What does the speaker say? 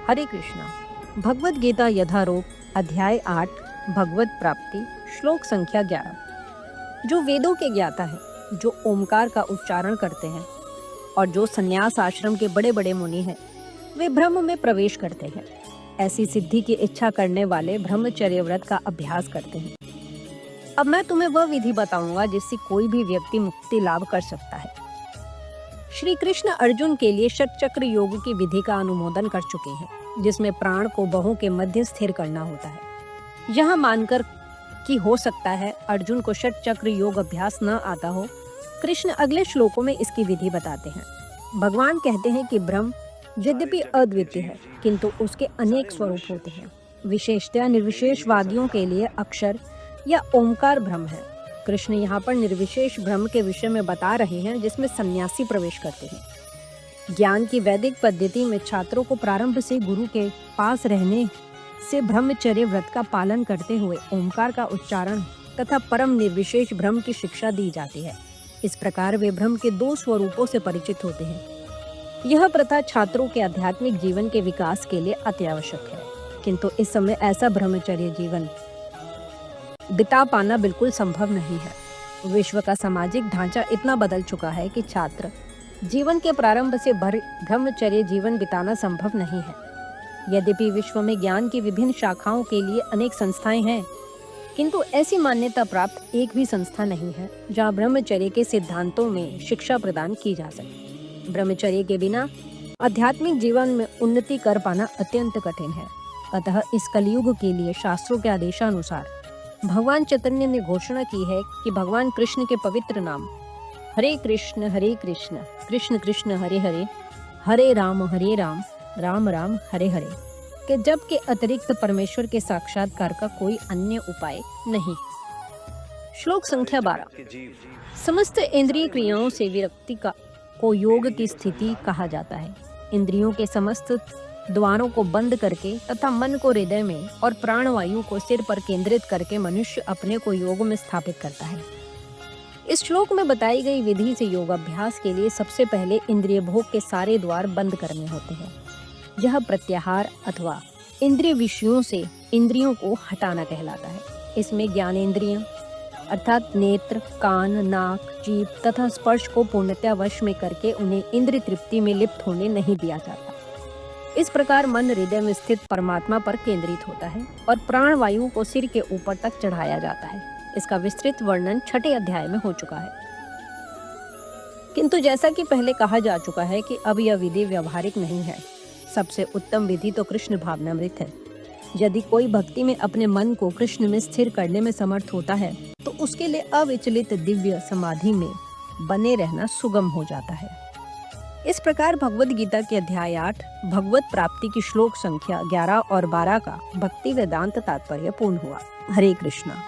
हरे कृष्णा। भगवद गीता यथारूप अध्याय 8 भगवत प्राप्ति श्लोक संख्या 11। जो वेदों के ज्ञाता है, जो ओमकार का उच्चारण करते हैं और जो संन्यास आश्रम के बड़े बड़े मुनि हैं, वे ब्रह्म में प्रवेश करते हैं। ऐसी सिद्धि की इच्छा करने वाले ब्रह्मचर्य व्रत का अभ्यास करते हैं। अब मैं तुम्हें वह विधि बताऊंगा जिससे कोई भी व्यक्ति मुक्ति लाभ कर सकता है। श्री कृष्ण अर्जुन के लिए षटचक्र योग की विधि का अनुमोदन कर चुके हैं, जिसमें प्राण को बाहों के मध्य स्थिर करना होता है। यह मानकर कि हो सकता है अर्जुन को षटचक्र योग अभ्यास न आता हो, कृष्ण अगले श्लोकों में इसकी विधि बताते हैं। भगवान कहते हैं कि ब्रह्म यद्यपि अद्वितीय है, किंतु उसके अनेक स्वरूप होते हैं। विशेषतया निर्विशेषवादियों के लिए अक्षर या ओमकार ब्रह्म है। कृष्ण यहाँ पर निर्विशेष ब्रह्म के विषय में बता रहे हैं, जिसमें सन्यासी प्रवेश करते हैं। ज्ञान की वैदिक पद्धति में छात्रों को प्रारंभ से गुरु के पास रहने से ब्रह्मचर्य व्रत का पालन करते हुए ओमकार का उच्चारण तथा परम निर्विशेष ब्रह्म की शिक्षा दी जाती है। इस प्रकार वे ब्रह्म के दो स्वरूपों से परिचित होते हैं। यह प्रथा छात्रों के आध्यात्मिक जीवन के विकास के लिए अति आवश्यक है, किंतु इस समय ऐसा ब्रह्मचर्य जीवन बिता पाना बिल्कुल संभव नहीं है। विश्व का सामाजिक ढांचा इतना बदल चुका है कि छात्र जीवन के प्रारंभ से ब्रह्मचर्य जीवन बिताना संभव नहीं है। यद्यपि विश्व में ज्ञान की विभिन्न शाखाओं के लिए अनेक संस्थाएं हैं, किंतु ऐसी मान्यता प्राप्त एक भी संस्था नहीं है जहां ब्रह्मचर्य के सिद्धांतों में शिक्षा प्रदान की जा सके। ब्रह्मचर्य के बिना आध्यात्मिक जीवन में उन्नति कर पाना अत्यंत कठिन है। अतः इस कलयुग के लिए शास्त्रों के आदेशानुसार भगवान चैतन्य ने घोषणा की है कि भगवान कृष्ण के पवित्र नाम हरे कृष्ण कृष्ण कृष्ण हरे हरे, हरे राम राम राम हरे हरे के जप के अतिरिक्त परमेश्वर के साक्षात्कार का कोई अन्य उपाय नहीं। श्लोक संख्या 12। समस्त इंद्रिय क्रियाओं से विरक्ति को योग की स्थिति कहा जाता है। इंद्रियों के समस्त द्वारों को बंद करके तथा मन को हृदय में और प्राणवायु को सिर पर केंद्रित करके मनुष्य अपने को योग में स्थापित करता है। इस श्लोक में बताई गई विधि से योगाभ्यास के लिए सबसे पहले इंद्रिय भोग के सारे द्वार बंद करने होते हैं। यह प्रत्याहार अथवा इंद्रिय विषयों से इंद्रियों को हटाना कहलाता है। इसमें ज्ञानेंद्रियां अर्थात नेत्र, कान, नाक, जीभ तथा स्पर्श को पूर्णतया वश में करके उन्हें इंद्रिय तृप्ति में लिप्त होने नहीं दिया जाता। इस प्रकार मन हृदय में स्थित परमात्मा पर केंद्रित होता है और प्राणवायु को सिर के ऊपर तक चढ़ाया जाता है। इसका विस्तृत वर्णन 6 अध्याय में हो चुका है, किंतु जैसा कि पहले कहा जा चुका है कि अब यह विधि व्यवहारिक नहीं है। सबसे उत्तम विधि तो कृष्ण भावनामृत है। यदि कोई भक्ति में अपने मन को कृष्ण में स्थिर करने में समर्थ होता है, तो उसके लिए अविचलित दिव्य समाधि में बने रहना सुगम हो जाता है। इस प्रकार भगवद गीता के अध्याय 8 भगवत प्राप्ति की श्लोक संख्या 11 और 12 का भक्ति वेदांत तात्पर्य पूर्ण हुआ। हरे कृष्णा।